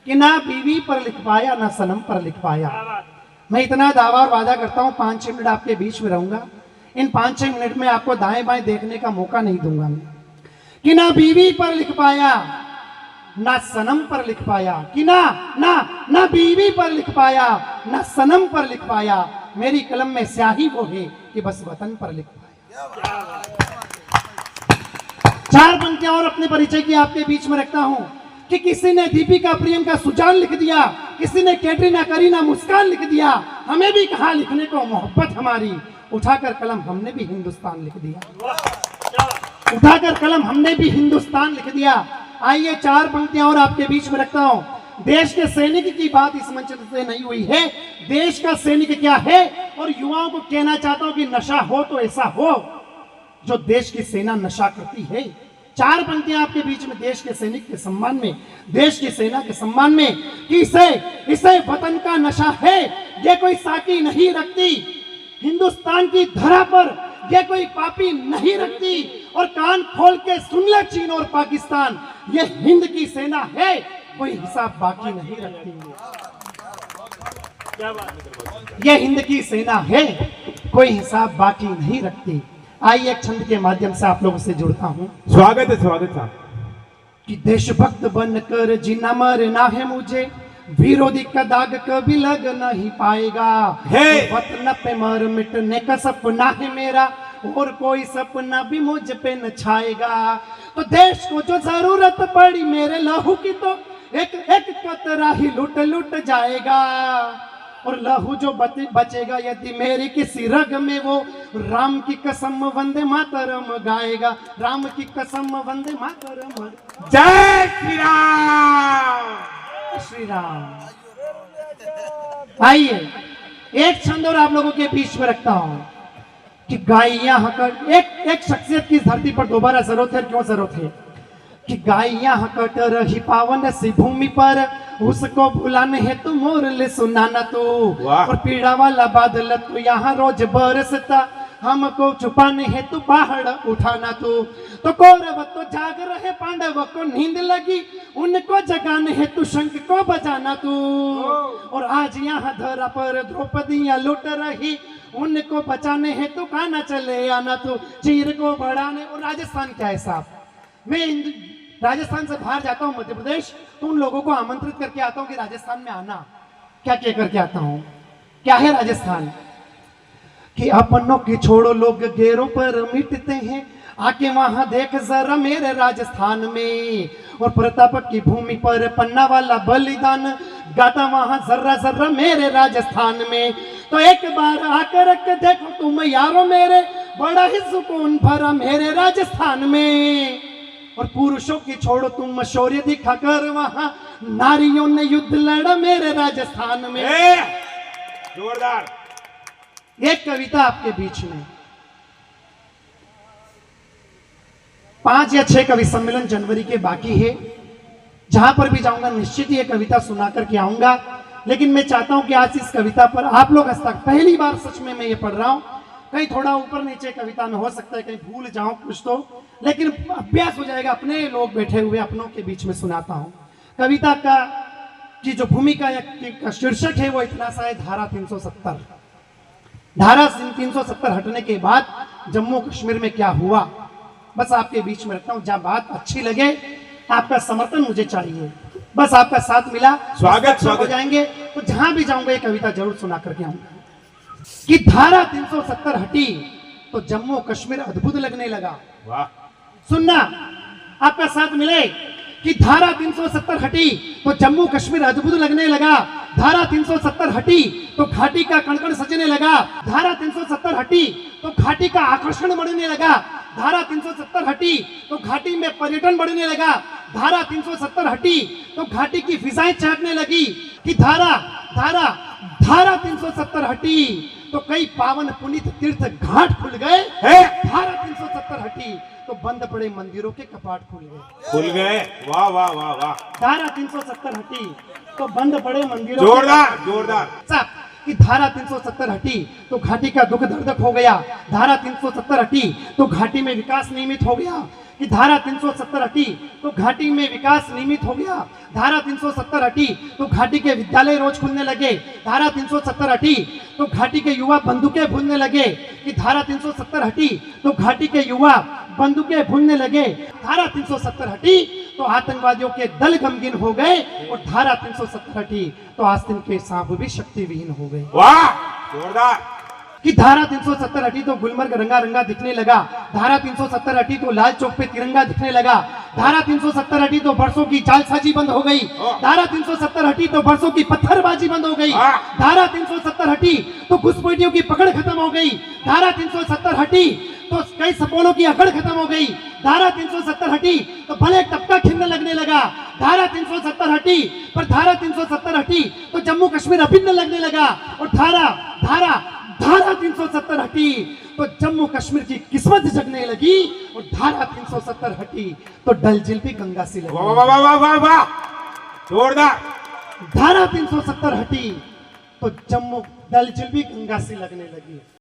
कि ना बीवी पर लिख पाया ना सनम पर लिख पाया। मैं इतना दावा और वादा करता हूं 5-6 मिनट आपके बीच में रहूंगा। इन 5-6 मिनट में आपको दाएं बाएं देखने का मौका नहीं दूंगा मैं। कि ना बीवी पर लिख पाया ना सनम पर लिख पाया, कि ना बीवी पर लिख पाया ना सनम पर लिख पाया। मेरी कलम में स्याही वो है कि बस वतन पर लिख पाया। 4 पंक्तियां और अपने परिचय की आपके बीच में रखता हूं कि किसी ने दीपिका प्रियंका सुजान लिख दिया, किसी ने कैटरीना करीना मुस्कान लिख दिया। हमें भी कहा लिखने को मोहब्बत हमारी, उठाकर कलम हमने भी हिंदुस्तान लिख दिया। उठाकर कलम हमने भी हिंदुस्तान लिख दिया। आइए 4 पंक्तियां और आपके बीच में रखता हूं। देश के सैनिक की बात इस मंच से नहीं हुई है। देश का सैनिक क्या है, और युवाओं को कहना चाहता हूं कि नशा हो तो ऐसा हो जो देश की सेना नशा करती है। 4 पंक्तियां आपके बीच में देश के सैनिक के सम्मान में, देश की सेना के सम्मान में कि इसे वतन का नशा है। ये कोई साकी नहीं रखती हिंदुस्तान की धरा पर, ये कोई पापी नहीं रखती। और कान खोल के सुन ले चीन और पाकिस्तान, ये हिंद की सेना है, कोई हिसाब बाकी नहीं रखती। ये हिंद की सेना है, कोई हिसाब बाकी नहीं रखती। आइए एक छंद के माध्यम से आप लोगों से जुड़ता हूं। स्वागत है साहब। कि देशभक्त बनकर जीना मरना है मुझे, विरोधी का दाग कभी लग नहीं पाएगा। वतन पे मर मिटने का सपना है मेरा, और कोई सपना भी मुझ पे न छाएगा। तो देश को जो जरूरत पड़ी मेरे लहू की, तो एक एक कतरा ही लुट जाएगा। और लहू जो बचेगा यदि मेरी किसी रग में, वो राम की कसम वंदे मातरम गाएगा। राम की कसम वंदे मातरम। जय श्री राम। श्री राम। आइए एक छंद और आप लोगों के बीच में रखता हूं कि गाइयां हकट, एक शख्सियत की धरती पर दोबारा जरूरत है। क्यों जरूरत है? कि गाइयां हकट रही पावन सी भूमि पर, उसको भुलाने है तू मोरले सुनाना तू। और पीड़ा वाला बादल तू यहाँ रोज बरसता, हमको छुपाने है तू पहाड़ उठाना तू। तो कौरव तो जाग रहे, पांडव को नींद लगी, उनको जगाने है तू शंख को बजाना तू। और आज यहाँ धरा पर द्रौपदियां लुट रही, उनको बचाने है तू काना चले आना तू। चीर को बढ़ाने। और राजस्थान क्या है साहब, मैं राजस्थान से बाहर जाता हूँ मध्य प्रदेश, तो उन लोगों को आमंत्रित करके आता हूँ कि राजस्थान में आना। क्या कह करके आता हूँ? क्या है राजस्थान? कि अपनों की छोड़ो लोग गैरों पर मिटते हैं, आके वहां देख जरा मेरे राजस्थान में। और प्रताप की भूमि पर पन्ना वाला बलिदान गाता वहां जर्रा जर्रा मेरे राजस्थान में। तो एक बार आकर के देखो तुम यारो मेरे, बड़ा ही सुकून भरा मेरे राजस्थान में। और पुरुषों की छोड़ो तुम शौर्य दिखाकर, वहां नारियों ने युद्ध लड़ा मेरे राजस्थान में। जोरदार। एक कविता आपके बीच में, 5 या 6 कवि सम्मेलन जनवरी के बाकी है। जहां पर भी जाऊंगा निश्चित ही ये कविता सुना करके आऊंगा। लेकिन मैं चाहता हूं कि आज इस कविता पर आप लोग हस्ताक्षर, पहली बार सच में मैं ये पढ़ रहा हूं, कहीं थोड़ा ऊपर नीचे कविता में हो सकता है, कहीं भूल जाऊं कुछ तो, लेकिन अभ्यास हो जाएगा। अपने लोग बैठे हुए अपनों के बीच में सुनाता हूं। कविता का की जो भूमिका या शीर्षक है वो इतना सा है, धारा 370। धारा 370 हटने के बाद जम्मू कश्मीर में क्या हुआ, बस आपके बीच में रखता हूं। जहां बात अच्छी लगे, आपका समर्थन मुझे चाहिए, बस आपका साथ मिला, स्वागत हो जाएंगे। तो जहां भी जाऊंगा ये कविता जरूर सुना करके आऊंगा। कि धारा 370 हटी तो जम्मू कश्मीर अद्भुत लगने लगा। वाह। सुनना, आपका साथ मिले। कि धारा 370 हटी तो जम्मू कश्मीर अद्भुत लगने लगा। धारा 370 हटी तो घाटी का कणकण सजने लगा। धारा 370 हटी तो घाटी का आकर्षण बढ़ने लगा। धारा 370 हटी तो घाटी में पर्यटन बढ़ने लगा। धारा 370 हटी तो घाटी की फिजाएं चहकने लगी। कि धारा 370 हटी तो कई पावन पुनीत तीर्थ घाट खुल गए। धारा 370 हटी तो बंद पड़े मंदिरों के कपाट खुल गए। वाह वाह वाह वाह। धारा 370 हटी तो बंद पड़े मंदिरों। जोरदार जोरदार। कि धारा 370 हटी तो घाटी का दुख दर्द हो गया, धारा 370 हटी तो घाटी में विकास नियमित हो गया, कि धारा 370 हटी तो घाटी में विकास नियमित हो गया, धारा 370 हटी तो घाटी के विद्यालय रोज खुलने लगे, धारा 370 हटी तो घाटी के युवा बंदूकें भूलने लगे, कि धारा 370 हटी तो घाटी के युवा बंदूकें भूलने लगे, धारा 370 हटी तो आतंकवादियों के दल गमगीन हो गए, और धारा 370 हटी तो आस्तीन के सांप भी शक्तिविहीन हो गए। वाह जोरदार। कि धारा 370 हटी तो गुलमर्ग रंगा रंगा दिखने लगा, धारा 370 हटी तो लाल चौक पे तिरंगा दिखने लगा, धारा 370 हटी तो बरसों की जालसाजी बंद हो गई, धारा 370 हटी तो बरसों की पत्थरबाजी बंद हो गई, धारा 370 हटी तो घुसपैठियों की पकड़ खत्म हो गई, धारा 370 हटी तो कई सपोलों की अकड़ खत्म हो गई, धारा 370 हटी तो भले टपका खिलने लगने लगा, धारा 370 हटी पर धारा 370 हटी तो जम्मू कश्मीर अभिन्न लगने लगा, और धारा 370 हटी तो जम्मू कश्मीर की किस्मत जगने लगी, और धारा 370 हटी तो डल झील भी गंगा से लगी। वाह वाह वाह वाह वाह जोरदार। धारा 370 हटी तो जम्मू डल झील भी गंगा से लगने लगी।